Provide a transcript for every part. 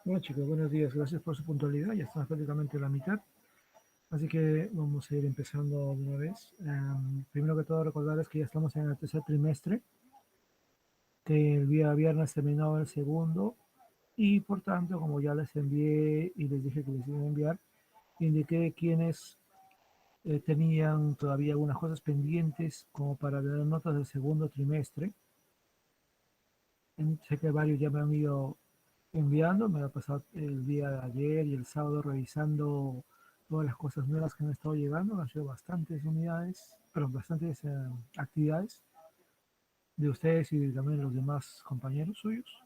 Bueno chicos, buenos días, gracias por su puntualidad, ya estamos prácticamente a la mitad, así que vamos a ir empezando de una vez. Primero que todo recordarles que ya estamos en el tercer trimestre, que el día viernes terminó el segundo y por tanto, como ya les envié y les dije que les iba a enviar, indiqué quienes tenían todavía algunas cosas pendientes como para dar notas del segundo trimestre. Sé que varios ya me han ido enviando, me ha pasado el día de ayer y el sábado revisando todas las cosas nuevas que han estado llegando, han sido bastantes unidades, perdón, bastantes actividades de ustedes y también de los demás compañeros suyos.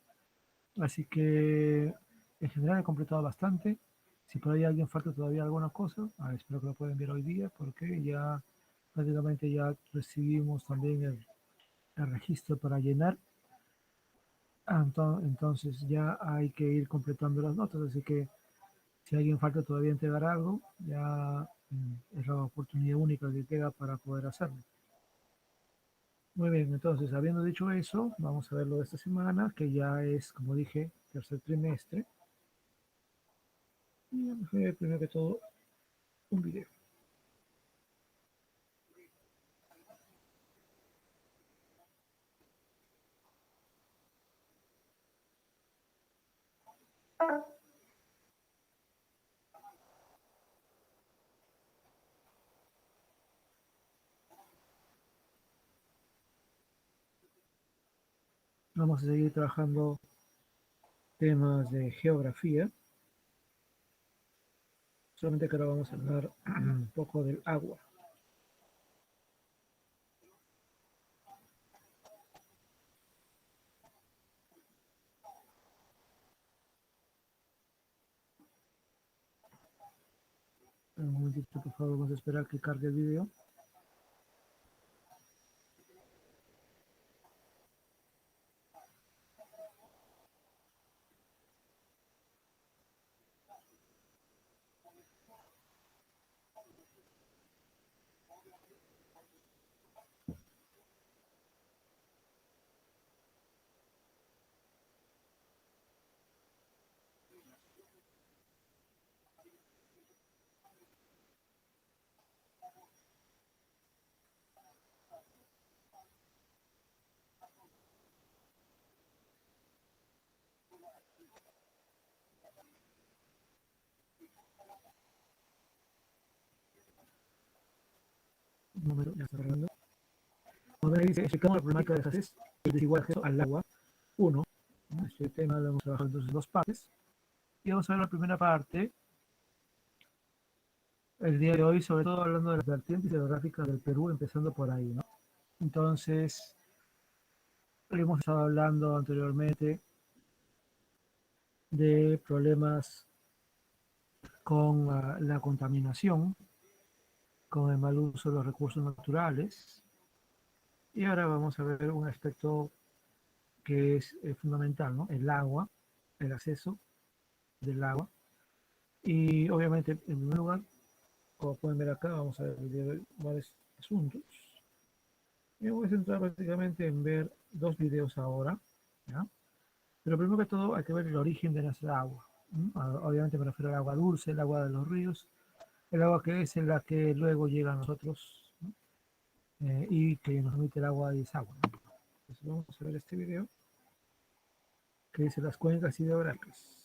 Así que en general he completado bastante. Si por ahí alguien falta todavía alguna cosa, espero que lo pueda enviar hoy día porque ya prácticamente ya recibimos también el registro para llenar. Entonces ya hay que ir completando las notas, así que si alguien falta todavía entregar algo, ya es la oportunidad única que queda para poder hacerlo. Muy bien, entonces, habiendo dicho eso, vamos a ver lo de esta semana, que ya es, como dije, tercer trimestre. Y vamos a ver primero que todo un video. Vamos a seguir trabajando temas de geografía, solamente que ahora vamos a hablar un poco del agua. Un momentito, por favor, vamos a esperar que cargue el video. Un momento, ya está cargando. Como ven, dice, explicamos la problemática de escasez y el desigual acceso al agua. Uno, este tema lo hemos trabajado entonces en dos partes. Y vamos a ver la primera parte, el día de hoy, sobre todo hablando de las vertientes geográficas del Perú, empezando por ahí, ¿no? Entonces, hemos estado hablando anteriormente de problemas con la contaminación, con el mal uso de los recursos naturales. Y ahora vamos a ver un aspecto que es fundamental, ¿no? El agua, el acceso del agua. Y obviamente, en primer lugar, como pueden ver acá, vamos a ver varios asuntos. Me voy a centrar prácticamente en ver dos videos ahora, ¿ya? Pero primero que todo hay que ver el origen de nuestra agua. Obviamente me refiero al agua dulce, el agua de los ríos, el agua que es en la que luego llega a nosotros, ¿no? Y que nos emite el agua y desagua, ¿no? Entonces vamos a ver este video que dice las cuencas hidrográficas.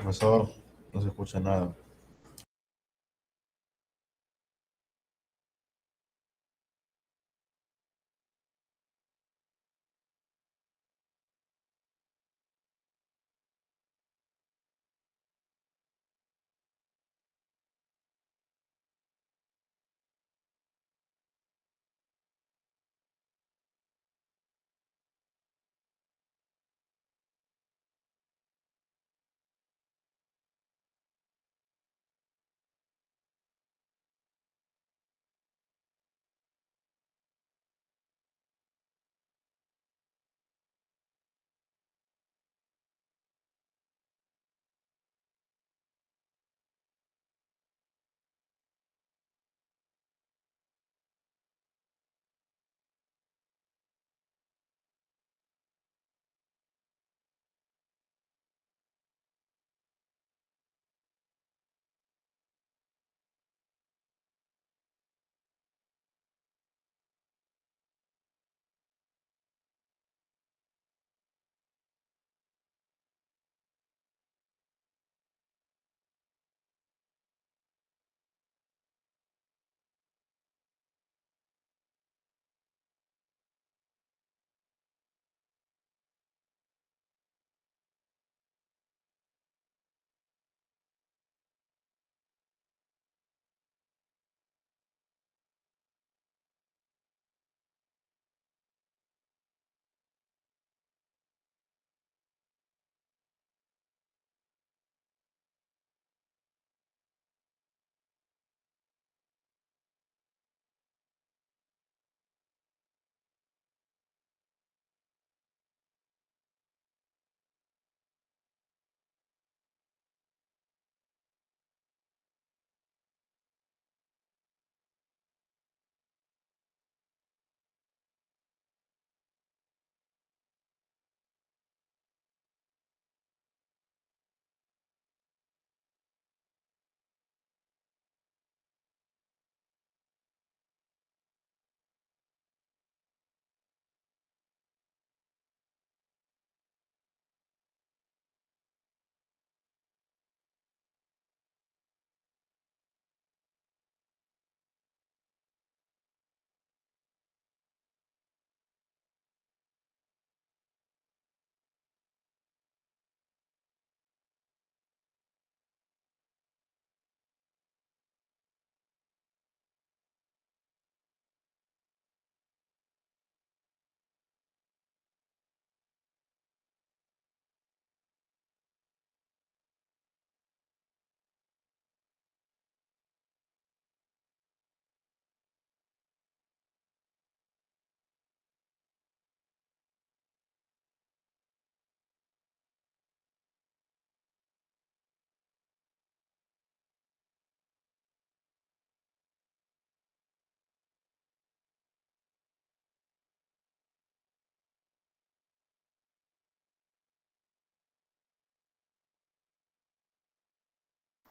Profesor, no se escucha nada.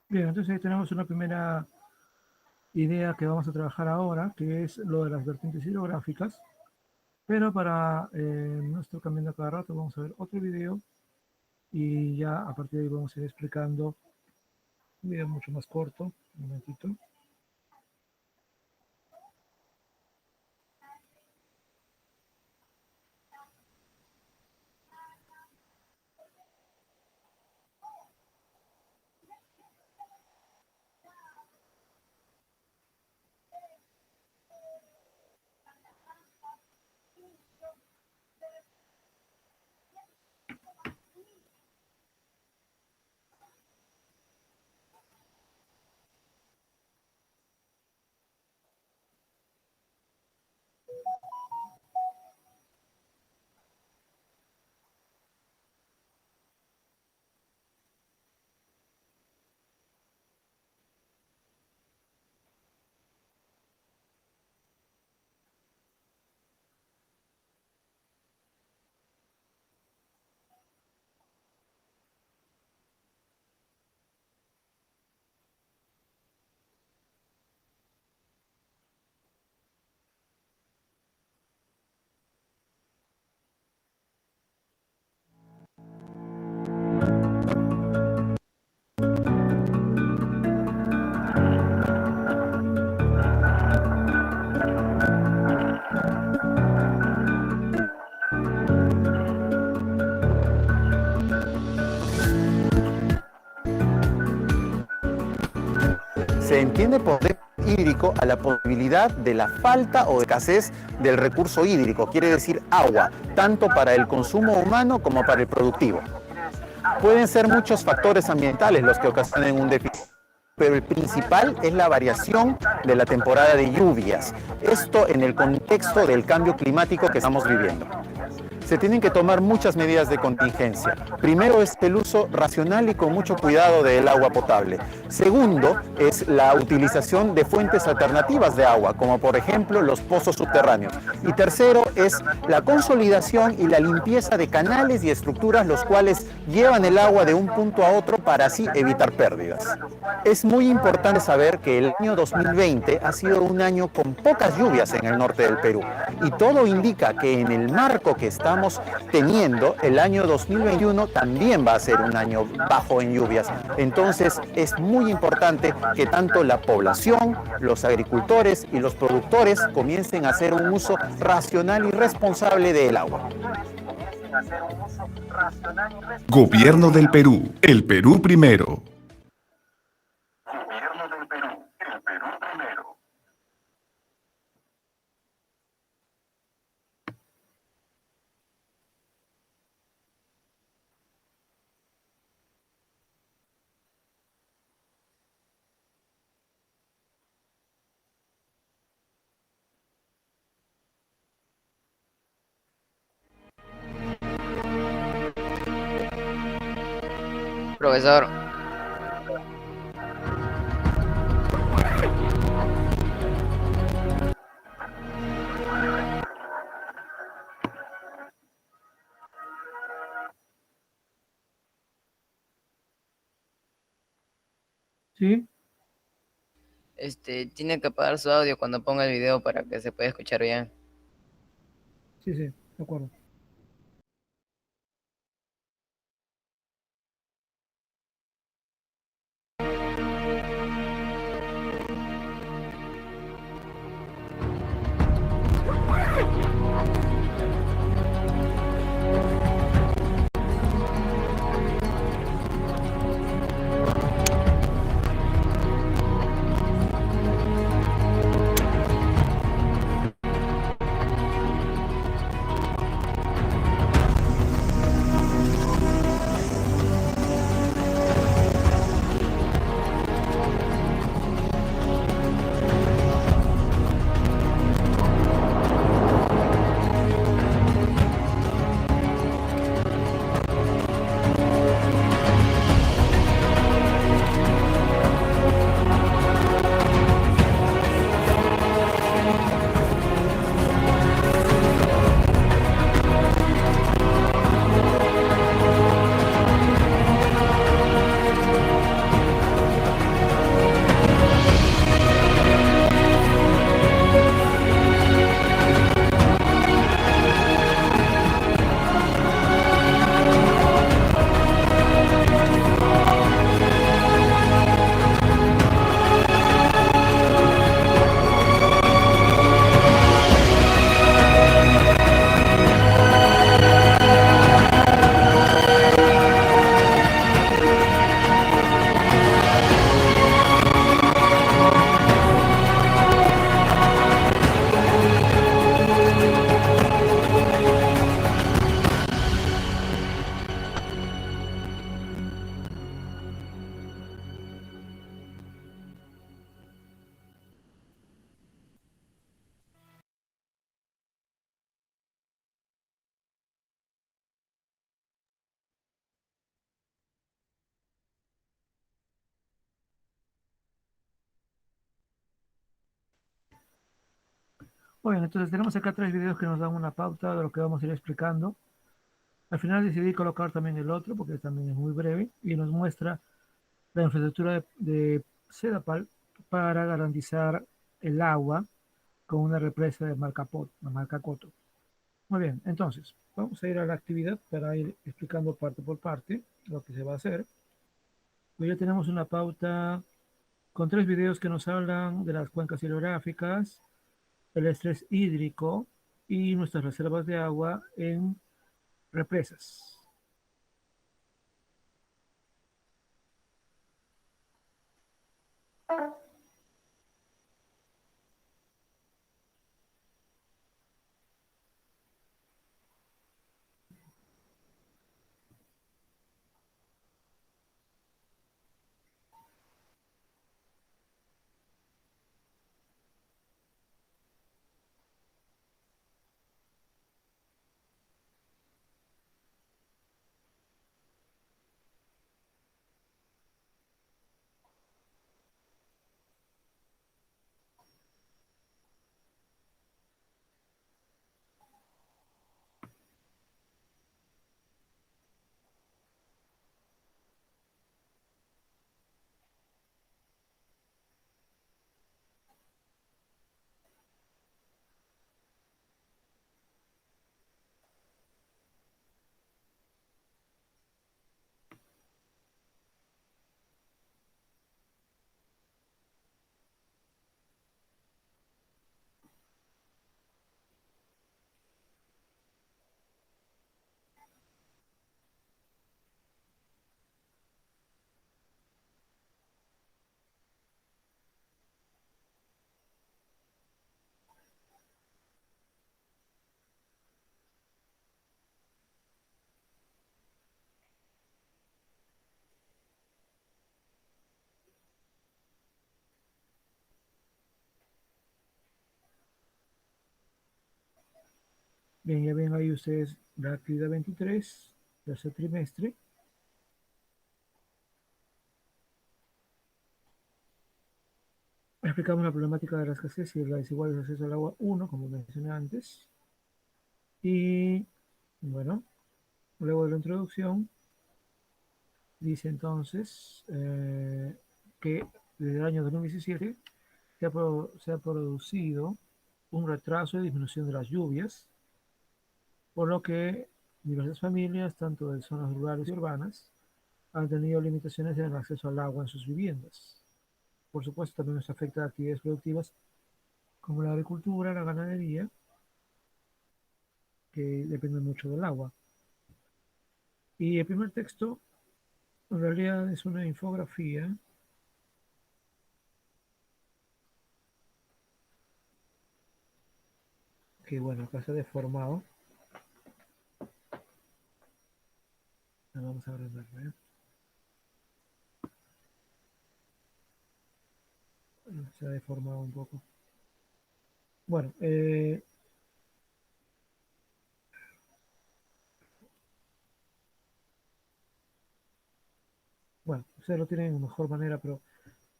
Bien, entonces tenemos una primera idea que vamos a trabajar ahora, que es lo de las vertientes hidrográficas. Pero para no estar cambiando cada rato, vamos a ver otro video y ya a partir de ahí vamos a ir explicando un video mucho más corto. Un momentito. Se entiende por déficit hídrico a la posibilidad de la falta o escasez del recurso hídrico, quiere decir agua, tanto para el consumo humano como para el productivo. Pueden ser muchos factores ambientales los que ocasionen un déficit, pero el principal es la variación de la temporada de lluvias. Esto en el contexto del cambio climático que estamos viviendo. Se tienen que tomar muchas medidas de contingencia. Primero es el uso racional y con mucho cuidado del agua potable. Segundo es la utilización de fuentes alternativas de agua, como por ejemplo los pozos subterráneos. Y tercero es la consolidación y la limpieza de canales y estructuras, los cuales llevan el agua de un punto a otro para así evitar pérdidas. Es muy importante saber que el año 2020 ha sido un año con pocas lluvias en el norte del Perú. Y todo indica que en el marco que estamos teniendo, el año 2021 también va a ser un año bajo en lluvias. Entonces es muy importante que tanto la población, los agricultores y los productores comiencen a hacer un uso racional y responsable del agua. Gobierno del Perú. El Perú primero. Gobierno del Perú. El Perú primero. Profesor, ¿Sí? tiene que apagar su audio cuando ponga el video para que se pueda escuchar bien. Sí, sí, de acuerdo. Bueno, entonces tenemos acá tres videos que nos dan una pauta de lo que vamos a ir explicando. Al final decidí colocar también el otro porque también es muy breve y nos muestra la infraestructura de Sedapal para garantizar el agua con una represa de marca Coto. Muy bien, entonces vamos a ir a la actividad para ir explicando parte por parte lo que se va a hacer. Pues ya tenemos una pauta con tres videos que nos hablan de las cuencas hidrográficas, el estrés hídrico y nuestras reservas de agua en represas. Bien, ya ven ahí ustedes la actividad 23, tercer trimestre. Explicamos la problemática de la escasez y la desigual acceso al agua 1, como mencioné antes. Y bueno, luego de la introducción, dice entonces que desde el año 2017 se ha producido un retraso y disminución de las lluvias, por lo que diversas familias, tanto de zonas rurales y urbanas, han tenido limitaciones en el acceso al agua en sus viviendas. Por supuesto, también nos afecta a actividades productivas como la agricultura, la ganadería, que dependen mucho del agua. Y el primer texto, en realidad, es una infografía que, bueno, acá se ha deformado. Vamos a agrandarla, ¿eh? Se ha deformado un poco. Bueno, bueno, ustedes lo tienen de mejor manera, pero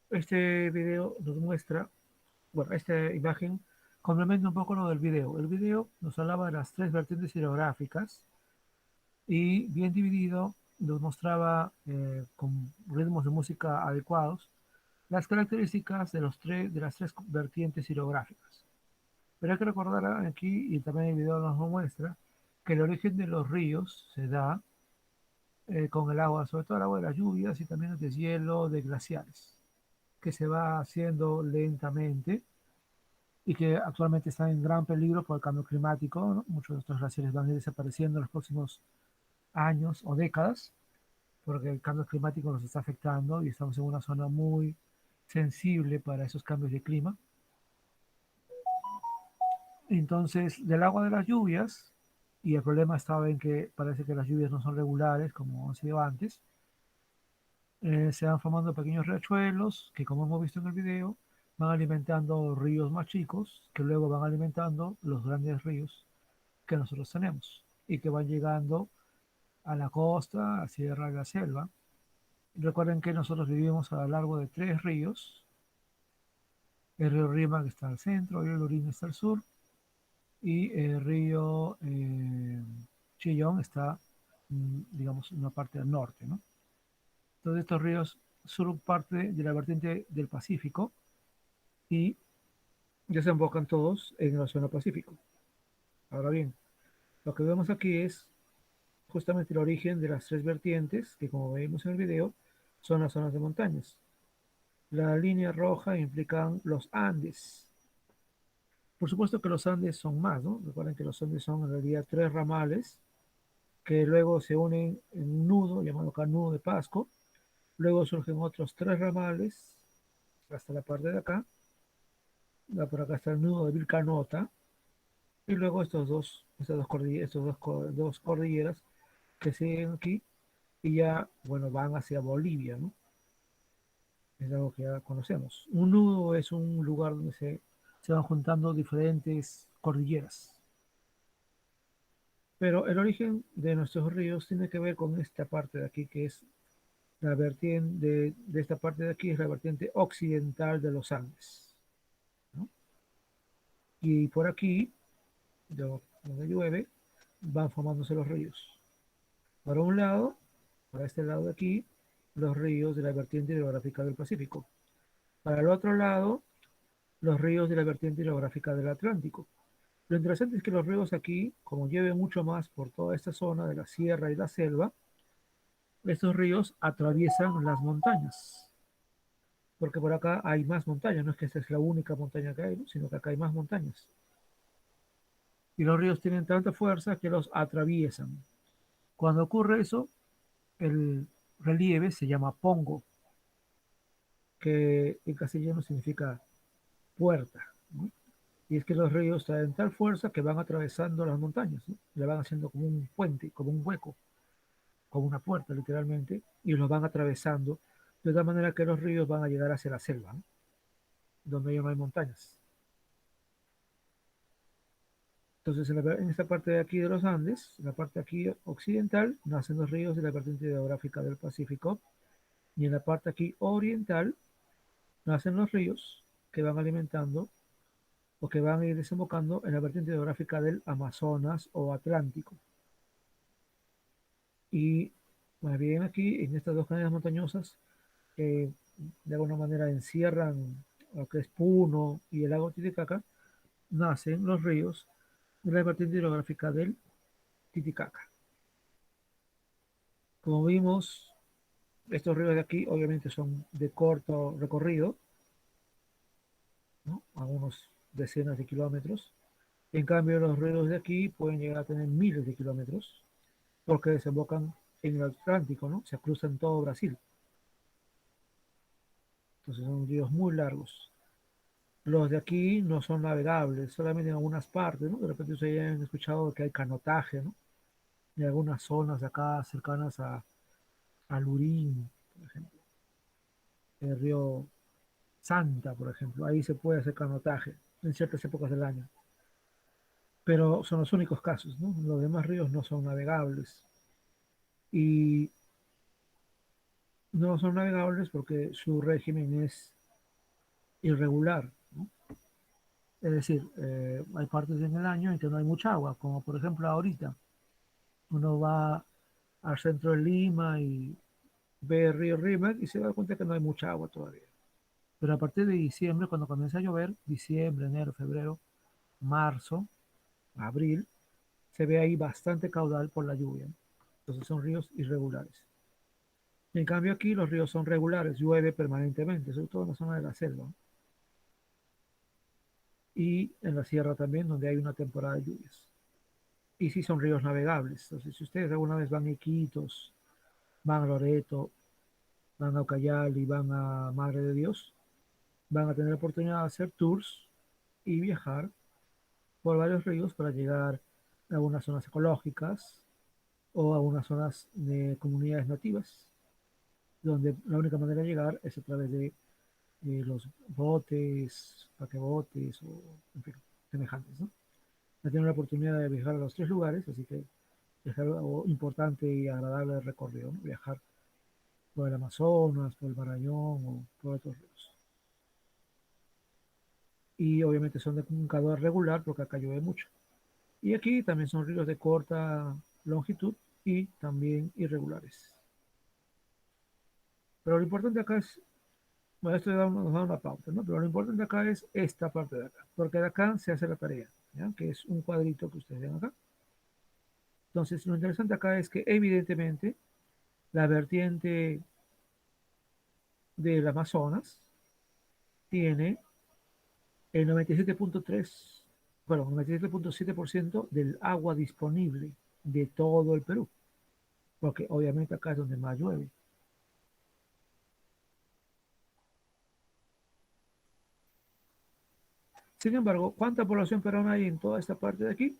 este video nos muestra, bueno, esta imagen complementa un poco lo del video. El video nos hablaba de las tres vertientes hidrográficas y bien dividido nos mostraba con ritmos de música adecuados las características de las tres vertientes hidrográficas. Pero hay que recordar aquí, y también el video nos lo muestra, que el origen de los ríos se da con el agua, sobre todo el agua de las lluvias y también el deshielo de glaciares, que se va haciendo lentamente y que actualmente están en gran peligro por el cambio climático, ¿no? Muchos de estos glaciares van a ir desapareciendo en los próximos años o décadas, porque el cambio climático nos está afectando y estamos en una zona muy sensible para esos cambios de clima. Entonces, del agua de las lluvias, y el problema estaba en que parece que las lluvias no son regulares como han sido antes, se van formando pequeños riachuelos que, como hemos visto en el video, van alimentando ríos más chicos, que luego van alimentando los grandes ríos que nosotros tenemos y que van llegando a la costa, a sierra, a la selva. Recuerden que nosotros vivimos a lo largo de tres ríos. El río Rímac está al centro, el río Lurín está al sur y el río Chillón está, digamos, en una parte al norte, ¿no? Todos estos ríos son parte de la vertiente del Pacífico y desembocan todos en el Océano Pacífico. Ahora bien, lo que vemos aquí es justamente el origen de las tres vertientes, que como vemos en el video, son las zonas de montañas. La línea roja implican los Andes. Por supuesto que los Andes son más, ¿no? Recuerden que los Andes son en realidad tres ramales que luego se unen en un nudo llamado acá nudo de Pasco. Luego surgen otros tres ramales hasta la parte de acá. Por acá está el nudo de Vilcanota. Y luego dos cordilleras que siguen aquí y ya, bueno, van hacia Bolivia, ¿no? Es algo que ya conocemos. Un nudo es un lugar donde se van juntando diferentes cordilleras. Pero el origen de nuestros ríos tiene que ver con esta parte de aquí, que es la vertiente de esta parte de aquí, es la vertiente occidental de los Andes, ¿no? Y por aquí, donde llueve, van formándose los ríos. Para un lado, para este lado de aquí, los ríos de la vertiente hidrográfica del Pacífico. Para el otro lado, los ríos de la vertiente hidrográfica del Atlántico. Lo interesante es que los ríos aquí, como llueve mucho más por toda esta zona de la sierra y la selva, estos ríos atraviesan las montañas. Porque por acá hay más montañas, no es que esta es la única montaña que hay, ¿no? Sino que acá hay más montañas. Y los ríos tienen tanta fuerza que los atraviesan. Cuando ocurre eso, el relieve se llama pongo, que en castellano significa puerta, ¿no? Y es que los ríos traen tal fuerza que van atravesando las montañas, ¿no? Le van haciendo como un puente, como un hueco, como una puerta literalmente, y los van atravesando de tal manera que los ríos van a llegar hacia la selva, ¿no? Donde ya no hay montañas. Entonces, en esta parte de aquí de los Andes, en la parte aquí occidental, nacen los ríos de la vertiente hidrográfica del Pacífico, y en la parte aquí oriental nacen los ríos que van alimentando o que van a ir desembocando en la vertiente hidrográfica del Amazonas o Atlántico. Y más bien aquí, en estas dos cadenas montañosas, que de alguna manera encierran lo que es Puno y el lago Titicaca, nacen los ríos de la vertiente hidrográfica del Titicaca. Como vimos, estos ríos de aquí obviamente son de corto recorrido, ¿no? A unos decenas de kilómetros. En cambio, los ríos de aquí pueden llegar a tener miles de kilómetros porque desembocan en el Atlántico, ¿no? Se cruzan todo Brasil. Entonces son ríos muy largos. Los de aquí no son navegables, solamente en algunas partes, ¿no? De repente ustedes han escuchado que hay canotaje, ¿no? En algunas zonas de acá cercanas a Lurín, por ejemplo. El río Santa, por ejemplo. Ahí se puede hacer canotaje en ciertas épocas del año. Pero son los únicos casos, ¿no? Los demás ríos no son navegables. Y no son navegables porque su régimen es irregular, ¿no? Es decir, hay partes en el año en que no hay mucha agua, como por ejemplo ahorita. Uno va al centro de Lima y ve el río Rímac y se da cuenta que no hay mucha agua todavía. Pero a partir de diciembre, cuando comienza a llover, diciembre, enero, febrero, marzo, abril, se ve ahí bastante caudal por la lluvia. Entonces son ríos irregulares. En cambio aquí los ríos son regulares, llueve permanentemente, sobre todo en la zona de la selva. Y en la sierra también, donde hay una temporada de lluvias. Y sí son ríos navegables. Entonces, si ustedes alguna vez van a Iquitos, van a Loreto, van a Ucayali, van a Madre de Dios, van a tener la oportunidad de hacer tours y viajar por varios ríos para llegar a algunas zonas ecológicas o a algunas zonas de comunidades nativas, donde la única manera de llegar es a través de los botes, paquebotes o en fin, semejantes, ¿no? Ya tienen la oportunidad de viajar a los tres lugares, así que es algo importante y agradable de recorrido, ¿no? Viajar por el Amazonas, por el Marañón o por otros ríos. Y obviamente son de un calor regular porque acá llueve mucho. Y aquí también son ríos de corta longitud y también irregulares. Pero lo importante acá es, bueno, esto nos da una pauta, ¿no? Pero lo importante acá es esta parte de acá, porque de acá se hace la tarea, ¿ya? Que es un cuadrito que ustedes ven acá. Entonces, lo interesante acá es que evidentemente la vertiente del Amazonas tiene el 97.3, bueno, 97.7% del agua disponible de todo el Perú, porque obviamente acá es donde más llueve. Sin embargo, ¿cuánta población peruana hay en toda esta parte de aquí?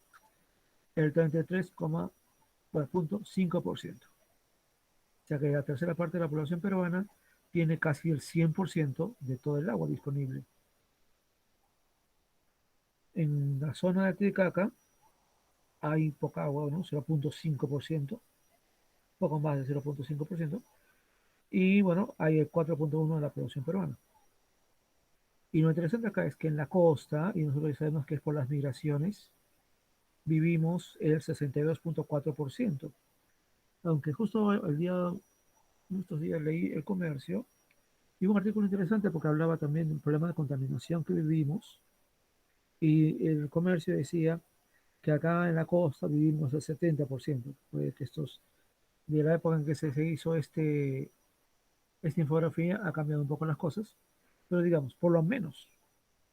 El 33,5%. O sea que la tercera parte de la población peruana tiene casi el 100% de todo el agua disponible. En la zona de Titicaca hay poca agua, ¿no? 0,5%, poco más de 0,5%. Y bueno, hay el 4,1% de la población peruana. Y lo interesante acá es que en la costa, y nosotros sabemos que es por las migraciones, vivimos el 62,4%. Aunque justo el día, estos días leí El Comercio, y un artículo interesante porque hablaba también del problema de contaminación que vivimos, y El Comercio decía que acá en la costa vivimos el 70%. Puede que de la época en que se hizo esta infografía ha cambiado un poco las cosas, pero digamos, por lo menos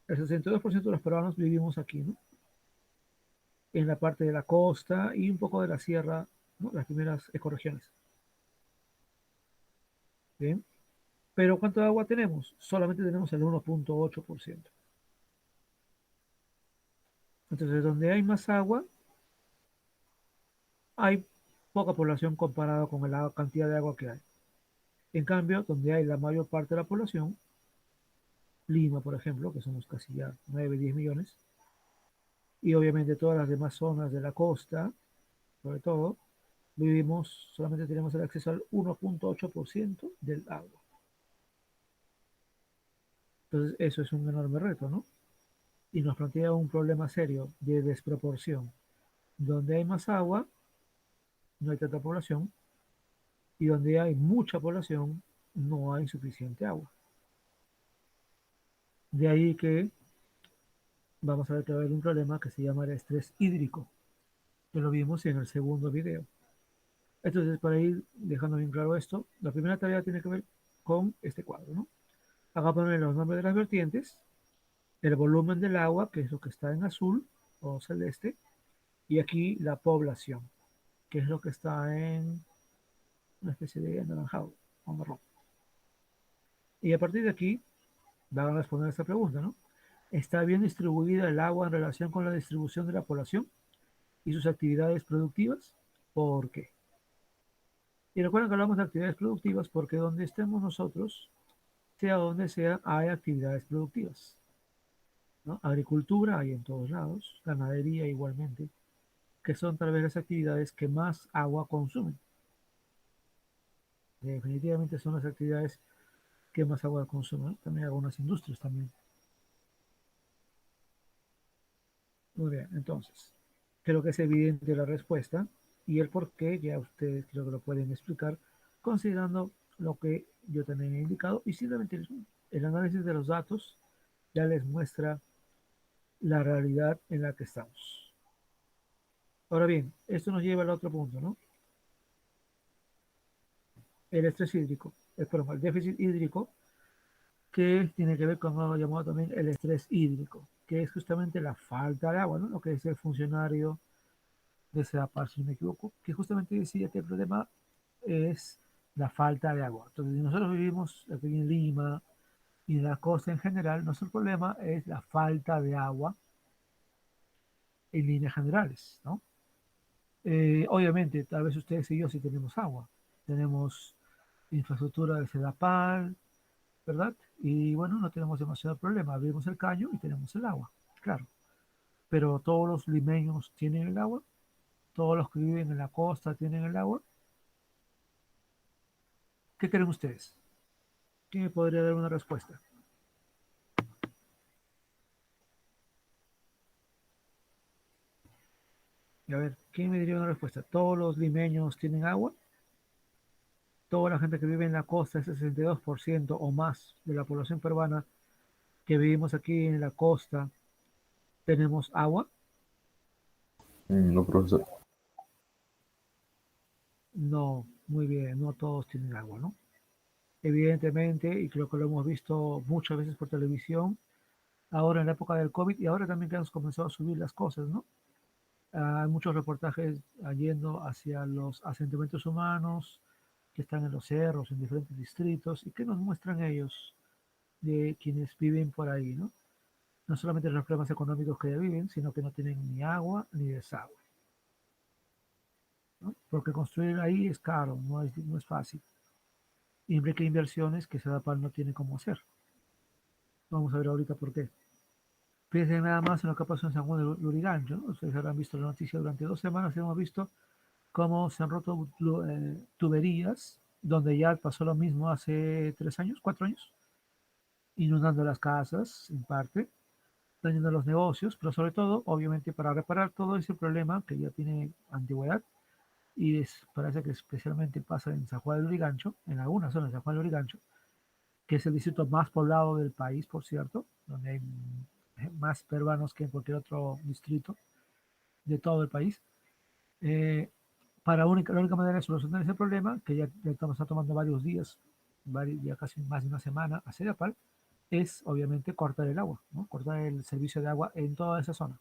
el 62% de los peruanos vivimos aquí, ¿no? En la parte de la costa y un poco de la sierra, ¿no? Las primeras ecorregiones. Bien, pero ¿cuánto agua tenemos? Solamente tenemos el 1,8%. Entonces, donde hay más agua, hay poca población comparado con la cantidad de agua que hay. En cambio, donde hay la mayor parte de la población, Lima, por ejemplo, que somos casi ya 9, 10 millones, Y obviamente todas las demás zonas de la costa, sobre todo, solamente tenemos el acceso al 1.8% del agua. Entonces, eso es un enorme reto, ¿no? Y nos plantea un problema serio de desproporción. Donde hay más agua, no hay tanta población, y donde hay mucha población, no hay suficiente agua. De ahí que vamos a ver que va a haber un problema que se llama el estrés hídrico, que lo vimos en el segundo video. Entonces, para ir dejando bien claro esto, la primera tarea tiene que ver con este cuadro, ¿no? Acá poner los nombres de las vertientes, el volumen del agua, que es lo que está en azul o celeste, y aquí la población, que es lo que está en una especie de anaranjado o marrón. Y a partir de aquí van a responder esta pregunta, ¿no? ¿Está bien distribuida el agua en relación con la distribución de la población y sus actividades productivas? ¿Por qué? Y recuerden que hablamos de actividades productivas porque donde estemos nosotros, sea donde sea, hay actividades productivas, ¿no? Agricultura hay en todos lados, ganadería igualmente, que son tal vez las actividades que más agua consumen. Definitivamente son las actividades que más agua consumen, ¿no? También algunas industrias también. Muy bien, entonces, creo que es evidente la respuesta y el por qué ya ustedes creo que lo pueden explicar considerando lo que yo también he indicado y simplemente el análisis de los datos ya les muestra la realidad en la que estamos. Ahora bien, esto nos lleva al otro punto, ¿no? El estrés hídrico, perdón, el déficit hídrico, que tiene que ver con algo llamado también el estrés hídrico, que es justamente la falta de agua, ¿no? Lo que dice el funcionario de Sedapal, si no me equivoco, que justamente decía que el problema es la falta de agua. Entonces, si nosotros vivimos aquí en Lima y en la costa en general, nuestro problema es la falta de agua en líneas generales, ¿no? Obviamente, tal vez ustedes y yo sí tenemos agua, tenemos infraestructura de Sedapal, ¿verdad? Y bueno, no tenemos demasiado problema, abrimos el caño y tenemos el agua, claro. Pero todos los limeños tienen el agua, todos los que viven en la costa tienen el agua. ¿Qué creen ustedes? ¿Quién me podría dar una respuesta? Y a ver, ¿quién me diría una respuesta? ¿Todos los limeños tienen agua? ¿Toda la gente que vive en la costa, ese 62% o más de la población peruana que vivimos aquí en la costa, tenemos agua? No, profesor. No, muy bien, no todos tienen agua, ¿no? Evidentemente, y creo que lo hemos visto muchas veces por televisión, ahora en la época del COVID y ahora también que hemos comenzado a subir las cosas, ¿no? Hay muchos reportajes yendo hacia los asentamientos humanos que están en los cerros, en diferentes distritos, y que nos muestran ellos de quienes viven por ahí, ¿no? No solamente los problemas económicos que ya viven, sino que no tienen ni agua ni desagüe, ¿no? Porque construir ahí es caro, no es fácil. Implica inversiones que Sedapal no tiene cómo hacer. Vamos a ver ahorita por qué. Piensen nada más en lo que pasó en San Juan de Lurigancho, ¿no? Ustedes habrán visto la noticia durante 2 semanas, hemos visto cómo se han roto tuberías, donde ya pasó lo mismo hace 3 años, 4 años, inundando las casas en parte, dañando los negocios, pero sobre todo, obviamente, para reparar todo ese problema que ya tiene antigüedad, y parece que especialmente pasa en San Juan del Lurigancho, en algunas zonas de San Juan del Lurigancho, que es el distrito más poblado del país, por cierto, donde hay más peruanos que en cualquier otro distrito de todo el país. Eh, la única manera de solucionar ese problema, que ya estamos tomando varios días, ya casi más de una semana a Sedapal, es obviamente cortar el agua, ¿no? Cortar el servicio de agua en toda esa zona.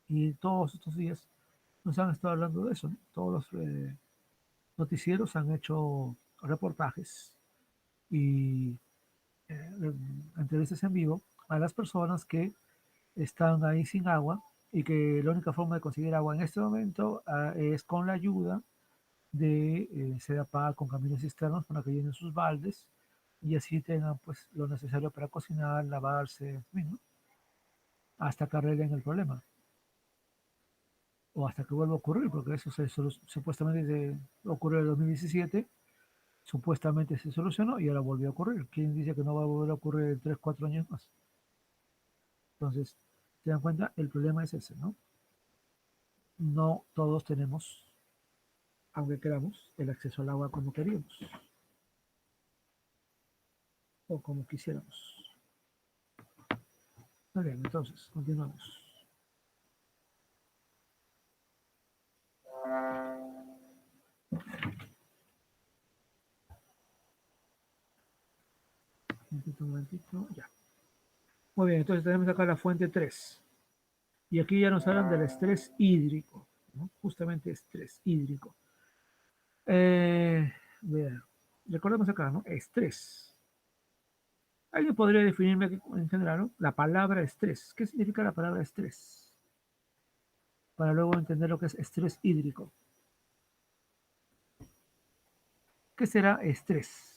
Y todos estos días nos han estado hablando de eso, ¿no? Todos los noticieros han hecho reportajes y entrevistas en vivo a las personas que están ahí sin agua y que la única forma de conseguir agua en este momento es con la ayuda de Sedapal con camiones cisternos para que llenen sus baldes y así tengan pues lo necesario para cocinar, lavarse, en fin, ¿no? Hasta que arreglen el problema. o hasta que vuelva a ocurrir, porque eso supuestamente ocurrió en el 2017, supuestamente se solucionó y ahora volvió a ocurrir. ¿Quién dice que no va a volver a ocurrir en 3, 4 años más? Entonces, ¿se dan cuenta? El problema es ese, ¿no? No todos tenemos, aunque queramos, el acceso al agua como queríamos o como quisiéramos. Muy bien, entonces, continuamos. Un momentito, ya. Muy bien, entonces tenemos acá la fuente 3. Y aquí ya nos hablan del estrés hídrico, ¿no? Justamente estrés hídrico. Vean, recordemos acá, ¿no? Estrés. ¿Alguien podría definirme en general, ¿no? La palabra estrés? ¿Qué significa la palabra estrés? Para luego entender lo que es estrés hídrico. ¿Qué será estrés?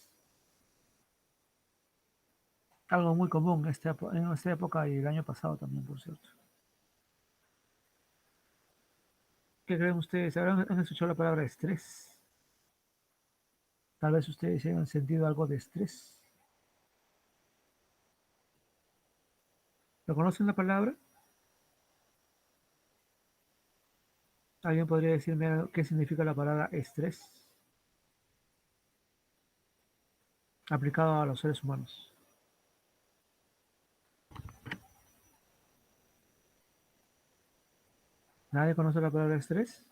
Algo muy común en esta época y el año pasado también, por cierto. ¿Qué creen ustedes? ¿Han escuchado la palabra estrés? Tal vez ustedes hayan sentido algo de estrés. ¿Lo conocen la palabra? ¿Alguien podría decirme qué significa la palabra estrés aplicado a los seres humanos? ¿Nadie conoce la palabra estrés?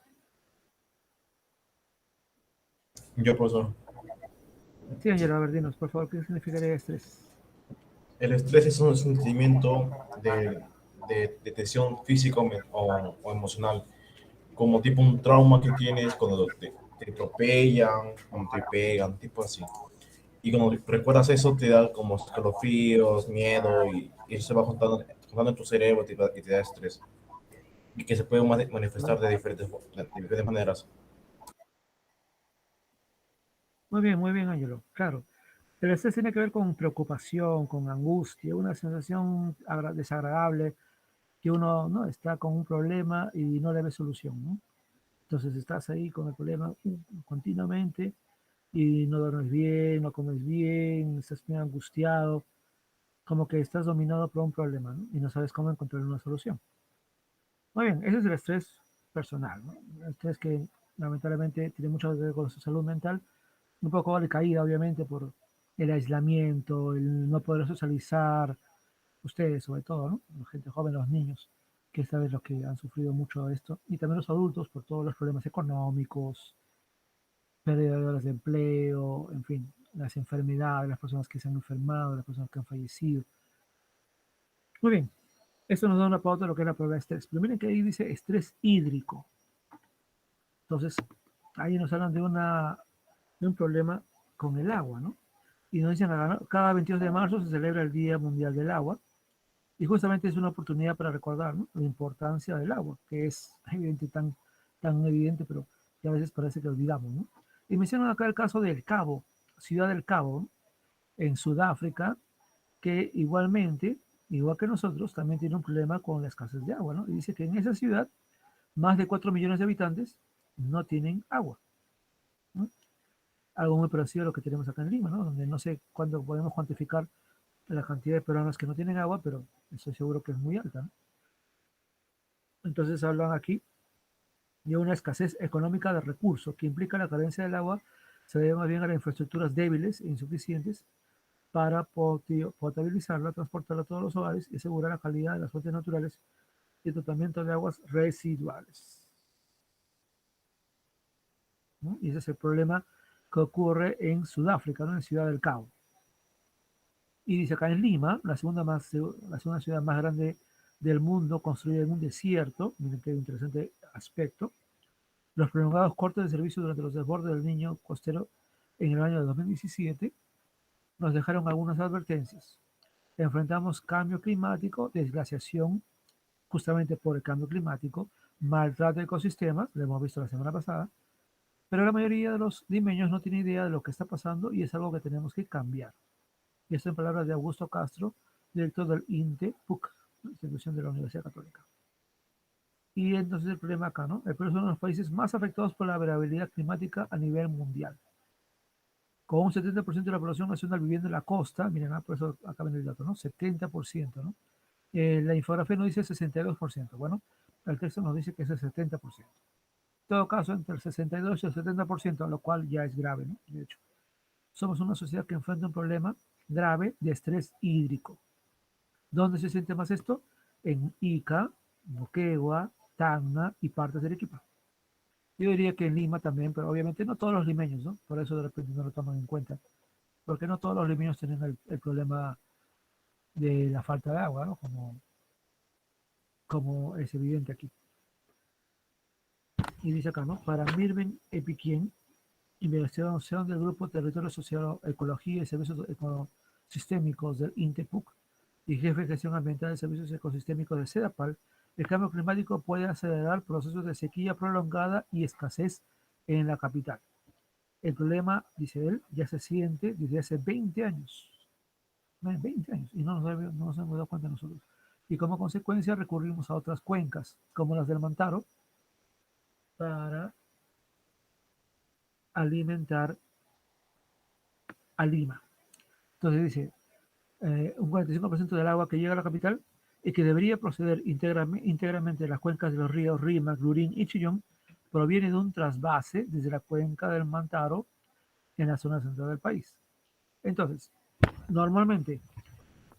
Yo, profesor. Sí, Angelo, a ver, dinos, por favor, ¿qué significaría estrés? El estrés es un sentimiento de tensión física o emocional, como tipo un trauma que tienes cuando te atropellan, cuando te pegan, tipo así. Y cuando recuerdas eso, te da como escalofríos, miedo, y eso se va juntando en tu cerebro y te da estrés. Y que se puede manifestar de diferentes maneras. Muy bien, Angelo. Claro, el estrés tiene que ver con preocupación, con angustia, una sensación desagradable que uno no está con un problema y no le ve solución, ¿no? Entonces estás ahí con el problema continuamente y no duermes bien, no comes bien, estás muy angustiado, como que estás dominado por un problema, ¿no? Y no sabes cómo encontrar una solución. Muy bien, ese es el estrés personal, ¿no? El estrés que lamentablemente tiene mucho que ver con su salud mental, un poco de caída, obviamente, por el aislamiento, el no poder socializar, ustedes sobre todo, ¿no? La gente joven, los niños, que esta vez los que han sufrido mucho esto, y también los adultos por todos los problemas económicos, pérdida de horas de empleo, en fin, las enfermedades, las personas que se han enfermado, las personas que han fallecido. Muy bien, esto nos da una pauta de lo que es la prueba de estrés. Pero miren que ahí dice estrés hídrico. Entonces, ahí nos hablan de un problema con el agua, ¿no? Y nos dicen, cada 22 de marzo se celebra el Día Mundial del Agua. Y justamente es una oportunidad para recordar, ¿no?, la importancia del agua, que es evidente, tan evidente, pero que a veces parece que olvidamos, ¿no? Y mencionan acá el caso del Cabo, Ciudad del Cabo, ¿no?, en Sudáfrica, que igualmente, igual que nosotros, también tiene un problema con la escasez de agua, ¿no? Y dice que en esa ciudad, más de 4 millones de habitantes no tienen agua, ¿no? Algo muy parecido a lo que tenemos acá en Lima, ¿no? Donde no sé cuándo podemos cuantificar la cantidad de peruanos que no tienen agua, pero estoy seguro que es muy alta, ¿no? Entonces hablan aquí de una escasez económica de recursos que implica la carencia del agua, se debe más bien a las infraestructuras débiles e insuficientes para potabilizarla, transportarla a todos los hogares y asegurar la calidad de las fuentes naturales y tratamiento de aguas residuales, ¿no? Y ese es el problema que ocurre en Sudáfrica, ¿no?, en Ciudad del Cabo. Y dice acá en Lima, la segunda ciudad más grande del mundo, construida en un desierto, miren qué interesante aspecto, los prolongados cortes de servicio durante los desbordes del Niño costero en el año de 2017 nos dejaron algunas advertencias. Enfrentamos cambio climático, desglaciación, justamente por el cambio climático, maltrato de ecosistemas, lo hemos visto la semana pasada, pero la mayoría de los limeños no tiene idea de lo que está pasando y es algo que tenemos que cambiar. Y esto en palabras de Augusto Castro, director del INTE PUC, institución de la Universidad Católica. Y entonces el problema acá, ¿no? El Perú es uno de los países más afectados por la variabilidad climática a nivel mundial. Con un 70% de la población nacional viviendo en la costa, miren, por eso acá viene el dato, ¿no? 70%, ¿no? La infografía nos dice 62%. Bueno, el texto nos dice que es el 70%. En todo caso, entre el 62 y el 70%, lo cual ya es grave, ¿no? De hecho, somos una sociedad que enfrenta un problema grave de estrés hídrico. ¿Dónde se siente más esto? En Ica, Moquegua, Tacna y partes de Arequipa. Yo diría que en Lima también, pero obviamente no todos los limeños, ¿no? Por eso de repente no lo toman en cuenta. Porque no todos los limeños tienen el problema de la falta de agua, ¿no? Como es evidente aquí. Y dice acá, ¿no? Para Mirven Epiquien, investigación del Grupo Territorio Social, Ecología y Servicios Ecosistémicos del INTEPUC y jefe de gestión ambiental de servicios ecosistémicos de CEDAPAL, el cambio climático puede acelerar procesos de sequía prolongada y escasez en la capital. El problema, dice él, ya se siente desde hace 20 años. 20 años, y no nos hemos dado cuenta nosotros. Y como consecuencia recurrimos a otras cuencas, como las del Mantaro, para alimentar a Lima. Entonces dice, un 45% del agua que llega a la capital y que debería proceder íntegramente de las cuencas de los ríos Rímac, Lurín y Chillón, proviene de un trasvase desde la cuenca del Mantaro en la zona central del país. Entonces, normalmente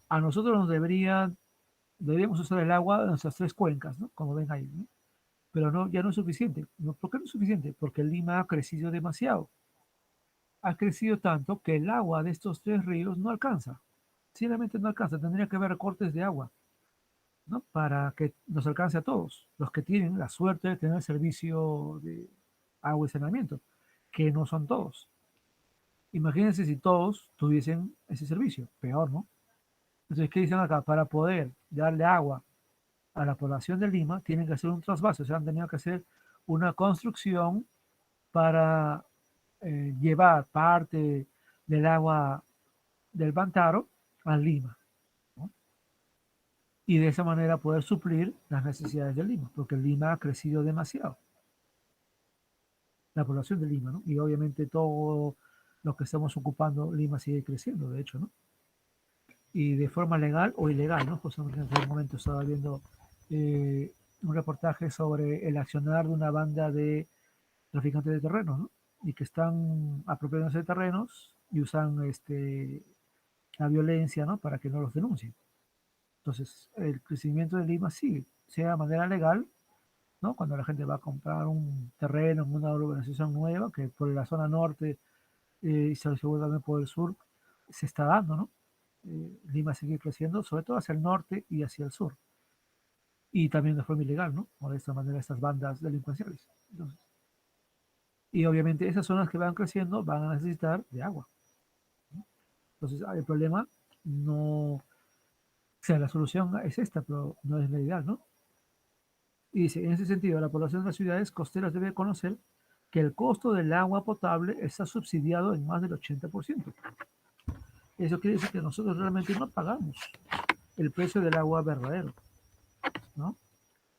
a nosotros nos deberíamos usar el agua de nuestras 3 cuencas, ¿no? Como ven ahí, ¿no? Pero no, ya no es suficiente. ¿Por qué no es suficiente? Porque Lima ha crecido demasiado. Ha crecido tanto que el agua de estos 3 ríos no alcanza. Simplemente no alcanza. Tendría que haber recortes de agua, ¿no? Para que nos alcance a todos, los que tienen la suerte de tener servicio de agua y saneamiento, que no son todos. Imagínense si todos tuviesen ese servicio, peor, ¿no? Entonces, ¿qué dicen acá? Para poder darle agua a la población de Lima, tienen que hacer un trasvase, o sea, han tenido que hacer una construcción para llevar parte del agua del Bantaro a Lima, ¿no? Y de esa manera poder suplir las necesidades de Lima, porque Lima ha crecido demasiado, la población de Lima, ¿no? Y obviamente todo lo que estamos ocupando, Lima sigue creciendo, de hecho, ¿no? Y de forma legal o ilegal, ¿no? Justamente en aquel momento estaba viendo un reportaje sobre el accionar de una banda de traficantes de terrenos, ¿no? Y que están apropiándose de terrenos y usan la violencia, ¿no? Para que no los denuncien. Entonces, el crecimiento de Lima sí, sea de manera legal, ¿no? Cuando la gente va a comprar un terreno en una urbanización nueva, que por la zona norte y seguramente por el sur se está dando, ¿no? Lima sigue creciendo, sobre todo hacia el norte y hacia el sur. Y también de forma ilegal, ¿no? Por esta manera, estas bandas delincuenciales. Entonces, y obviamente esas zonas que van creciendo van a necesitar de agua, ¿no? Entonces, el problema no, o sea, la solución es esta, pero no es la ideal, ¿no? Y dice, en ese sentido, la población de las ciudades costeras debe conocer que el costo del agua potable está subsidiado en más del 80%. Eso quiere decir que nosotros realmente no pagamos el precio del agua verdadero, ¿no?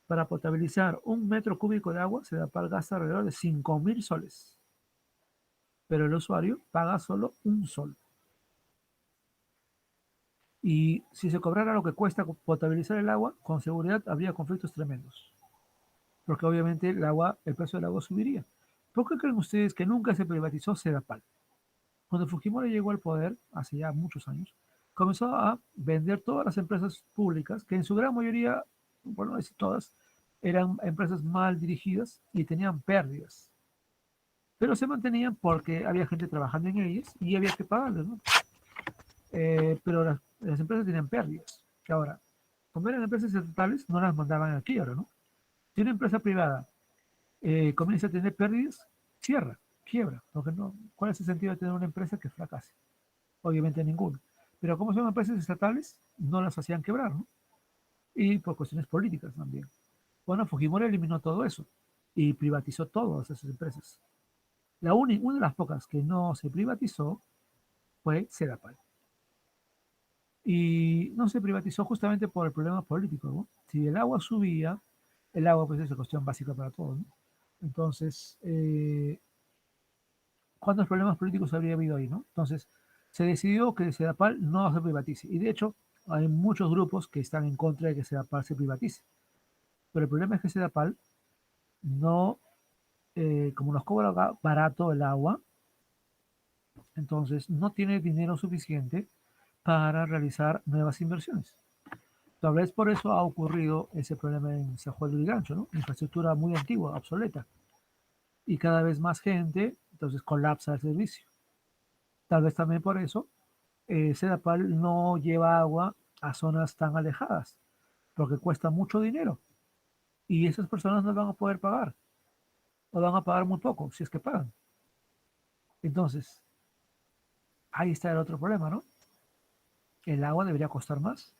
Para potabilizar 1 metro cúbico de agua se gasta alrededor de 5.000 soles, pero el usuario paga solo 1 sol. Y si se cobrara lo que cuesta potabilizar el agua, con seguridad habría conflictos tremendos, porque obviamente el precio del agua subiría. ¿Por qué creen ustedes que nunca se privatizó Sedapal? Cuando Fujimori llegó al poder, hace ya muchos años, comenzó a vender todas las empresas públicas, que en su gran mayoría, bueno, decir todas, eran empresas mal dirigidas y tenían pérdidas. Pero se mantenían porque había gente trabajando en ellas y había que pagarles, ¿no? Pero las empresas tenían pérdidas. Ahora, como eran empresas estatales, no las mandaban a quiebra, ¿no? Si una empresa privada comienza a tener pérdidas, cierra, quiebra. Porque no, ¿cuál es el sentido de tener una empresa que fracase? Obviamente ninguno. Pero como son empresas estatales, no las hacían quebrar, ¿no? Y por cuestiones políticas también. Bueno, Fujimori eliminó todo eso y privatizó todas esas empresas. Una de las pocas que no se privatizó fue Sedapal. Y no se privatizó justamente por el problema político, ¿no? Si el agua subía, el agua pues es la cuestión básica para todos, ¿no? Entonces, ¿cuántos problemas políticos habría habido ahí, no? Entonces, se decidió que Sedapal no se privatice. Y de hecho, hay muchos grupos que están en contra de que Sedapal se privatice. Pero el problema es que Sedapal no, como nos cobra barato el agua, entonces no tiene dinero suficiente para realizar nuevas inversiones. Tal vez por eso ha ocurrido ese problema en San Juan del Gancho, ¿no? Infraestructura muy antigua, obsoleta. Y cada vez más gente, entonces colapsa el servicio. Tal vez también por eso Sedapal no lleva agua a zonas tan alejadas, porque cuesta mucho dinero. Y esas personas no van a poder pagar, o van a pagar muy poco, si es que pagan. Entonces, ahí está el otro problema, ¿no? El agua debería costar más,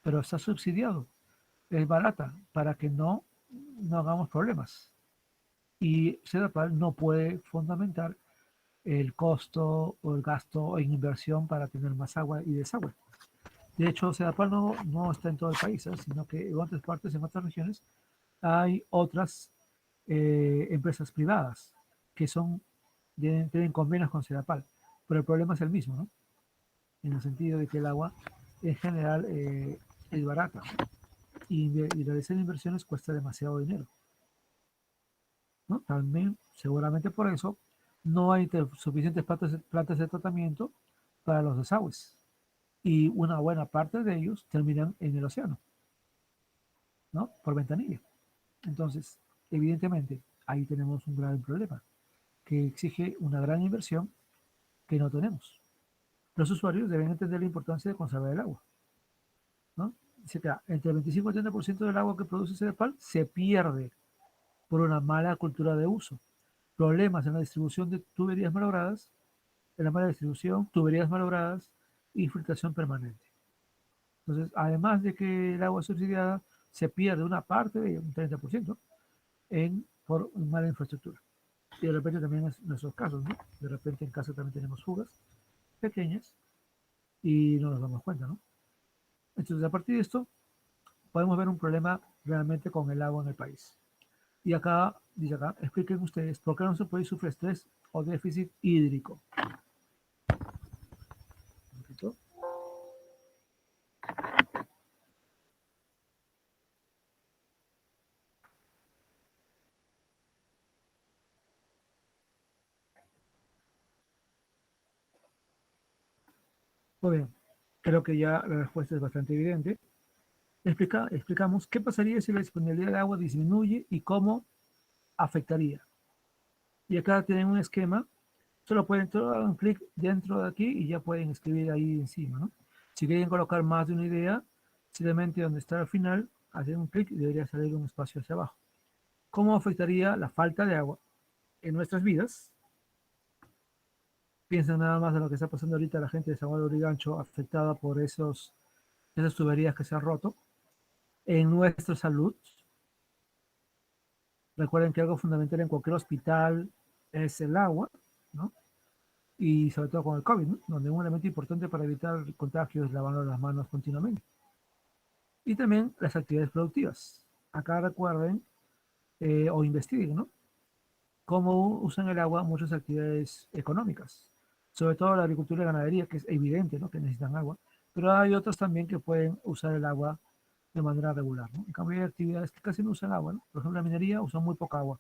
pero está subsidiado, es barata, para que no hagamos problemas. Y Sedapal no puede fundamentar el costo o el gasto en inversión para tener más agua y desagüe. De hecho, Sedapal no está en todo el país, ¿sabes? Sino que en otras partes, en otras regiones, hay otras empresas privadas que tienen convenios con Sedapal, pero el problema es el mismo, ¿no? En el sentido de que el agua en general es barata, ¿no? Y realizar inversiones cuesta demasiado dinero, ¿no? También, seguramente por eso, no hay suficientes plantas de tratamiento para los desagües y una buena parte de ellos terminan en el océano, ¿no? Por ventanilla. Entonces, evidentemente, ahí tenemos un gran problema que exige una gran inversión que no tenemos. Los usuarios deben entender la importancia de conservar el agua, ¿no? Dice que entre el 25 y el 30% del agua que produce Sedapal se pierde por una mala cultura de uso, problemas en la distribución de tuberías malogradas, en la mala distribución, tuberías malogradas y filtración permanente. Entonces, además de que el agua subsidiada se pierde una parte de un 30% por mala infraestructura. Y de repente también es nuestros casos, ¿no? De repente en casa también tenemos fugas pequeñas y no nos damos cuenta, ¿no? Entonces, a partir de esto, podemos ver un problema realmente con el agua en el país. Y acá, dice acá, expliquen ustedes por qué no se puede sufrir estrés o déficit hídrico. ¿Un poquito? Muy bien, creo que ya la respuesta es bastante evidente. Explicamos qué pasaría si la disponibilidad de agua disminuye y cómo afectaría. Y acá tienen un esquema, solo pueden dar un clic dentro de aquí y ya pueden escribir ahí encima, ¿no? Si quieren colocar más de una idea, simplemente donde está al final, hacen un clic y debería salir un espacio hacia abajo. ¿Cómo afectaría la falta de agua en nuestras vidas? Piensen nada más en lo que está pasando ahorita la gente de San Juan de Lurigancho afectada por esas tuberías que se han roto. En nuestra salud, recuerden que algo fundamental en cualquier hospital es el agua, ¿no? Y sobre todo con el COVID, ¿no? Donde un elemento importante para evitar contagios es lavando las manos continuamente. Y también las actividades productivas. Acá recuerden o investiguen, ¿no? Cómo usan el agua muchas actividades económicas, sobre todo la agricultura y la ganadería, que es evidente, ¿no? Que necesitan agua, pero hay otras también que pueden usar el agua de manera regular, ¿no? En cambio hay actividades que casi no usan agua, ¿no? Por ejemplo, la minería usa muy poca agua,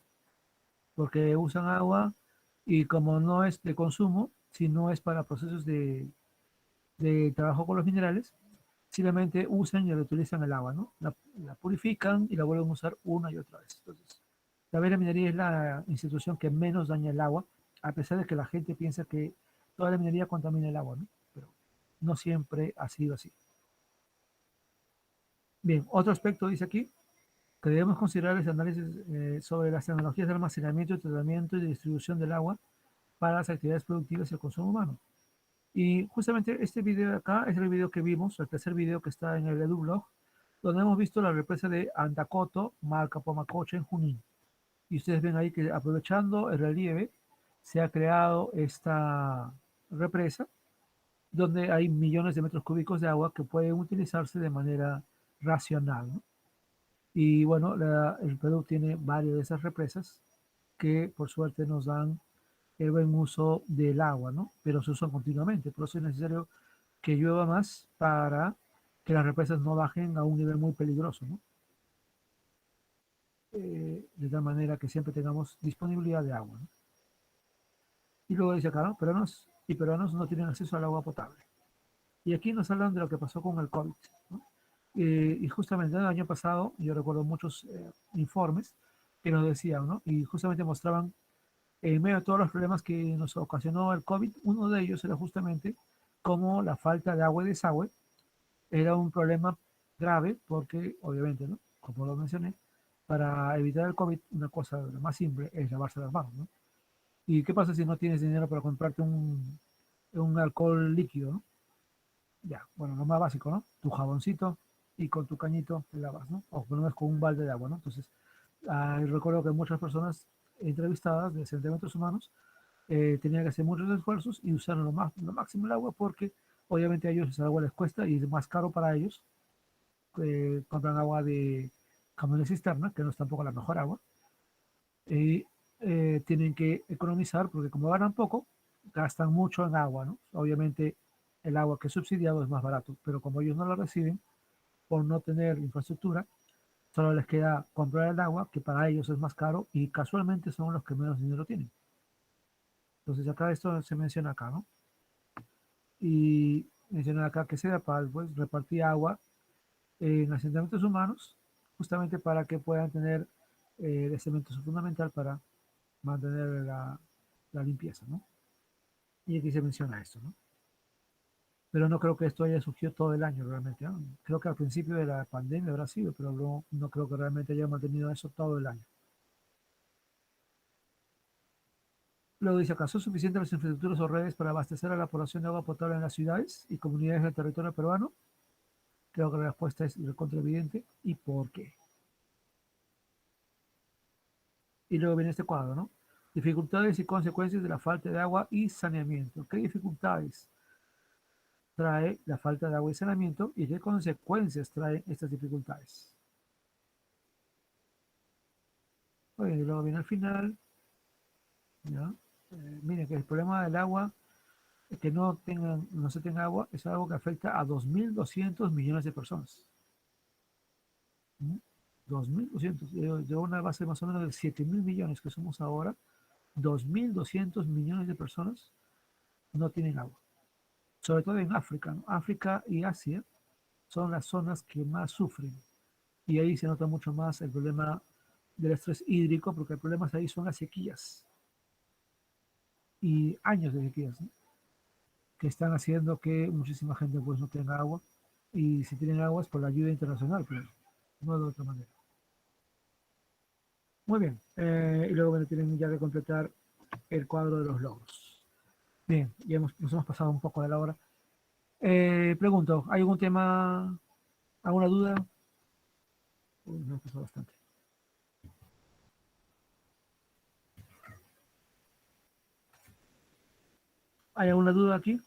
porque usan agua y como no es de consumo, sino es para procesos de trabajo con los minerales, simplemente usan y reutilizan el agua, ¿no? La purifican y la vuelven a usar una y otra vez. Entonces, la minería es la institución que menos daña el agua, a pesar de que la gente piensa que toda la minería contamina el agua, ¿no? Pero no siempre ha sido así. Bien, otro aspecto dice aquí, que debemos considerar ese análisis sobre las tecnologías de almacenamiento, tratamiento y distribución del agua para las actividades productivas y el consumo humano. Y justamente este video de acá es el video que vimos, el tercer video que está en el EduBlog, donde hemos visto la represa de Andacoto, Malcapomacocha en Junín. Y ustedes ven ahí que aprovechando el relieve se ha creado esta represa donde hay millones de metros cúbicos de agua que pueden utilizarse de manera racional, ¿no? Y bueno, el Perú tiene varias de esas represas que por suerte nos dan el buen uso del agua, ¿no? Pero se usan continuamente, por eso es necesario que llueva más para que las represas no bajen a un nivel muy peligroso, ¿no? De tal manera que siempre tengamos disponibilidad de agua, ¿no? Y luego dice acá, ¿no? Peruanos y peruanos no tienen acceso al agua potable. Y aquí nos hablan de lo que pasó con el COVID, ¿no? Y justamente el año pasado, yo recuerdo muchos informes que nos decían, ¿no? Y justamente mostraban, en medio de todos los problemas que nos ocasionó el COVID, uno de ellos era justamente cómo la falta de agua y desagüe era un problema grave, porque obviamente, ¿no? Como lo mencioné, para evitar el COVID, una cosa lo más simple es lavarse las manos, ¿no? ¿Y qué pasa si no tienes dinero para comprarte un alcohol líquido, ¿no? Ya, bueno, lo más básico, ¿no? Tu jaboncito y con tu cañito te lavas, ¿no? O por lo menos con un balde de agua, ¿no? Entonces, recuerdo que muchas personas entrevistadas de sentimientos humanos tenían que hacer muchos esfuerzos y usar lo máximo el agua porque obviamente a ellos esa agua les cuesta y es más caro para ellos. Compran agua de camiones cisterna, que no es tampoco la mejor agua, y tienen que economizar porque como ganan poco, gastan mucho en agua, ¿no? Obviamente el agua que es subsidiado es más barato, pero como ellos no lo reciben por no tener infraestructura, solo les queda comprar el agua, que para ellos es más caro y casualmente son los que menos dinero tienen. Entonces acá esto se menciona acá, ¿no? Y menciona acá que CEDAPAL pues repartía agua en asentamientos humanos justamente para que puedan tener el cemento fundamental para mantener la limpieza, ¿no? Y aquí se menciona esto, ¿no? Pero no creo que esto haya surgido todo el año realmente, ¿no? Creo que al principio de la pandemia habrá sido, pero no creo que realmente haya mantenido eso todo el año. Luego dice, ¿acaso es suficiente las infraestructuras o redes para abastecer a la población de agua potable en las ciudades y comunidades del territorio peruano? Creo que la respuesta es recontra evidente. ¿Y por qué? Y luego viene este cuadro, ¿no? Dificultades y consecuencias de la falta de agua y saneamiento. ¿Qué dificultades trae la falta de agua y saneamiento y qué consecuencias traen estas dificultades? Bueno, y luego viene al final, ¿ya? Miren que el problema del agua, que no se tenga agua, es algo que afecta a 2.200 millones de personas. ¿Mm? 2.200, de una base más o menos de 7.000 millones que somos ahora, 2.200 millones de personas no tienen agua. Sobre todo en África, ¿no? África y Asia son las zonas que más sufren. Y ahí se nota mucho más el problema del estrés hídrico, porque el problema ahí son las sequías y años de sequías, ¿no? Que están haciendo que muchísima gente pues no tenga agua. Y si tienen agua es por la ayuda internacional, pero no de otra manera. Muy bien. Y luego bueno, tienen ya que completar el cuadro de los logros. Bien, nos hemos pasado un poco de la hora. Pregunto, ¿hay algún tema, alguna duda? Uy, nos hemos pasado bastante. ¿Hay alguna duda aquí?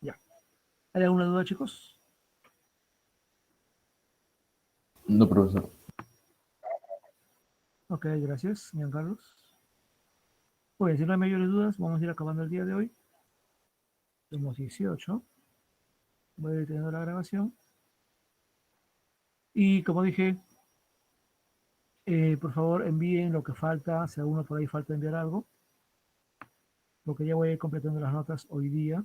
Ya. ¿Hay alguna duda, chicos? No, profesor. Ok, gracias, Carlos. Pues si no hay mayores dudas, vamos a ir acabando el día de hoy. Somos 18. Voy a ir teniendo la grabación. Y como dije, por favor envíen lo que falta, si alguno por ahí falta enviar algo, porque ya voy a ir completando las notas hoy día.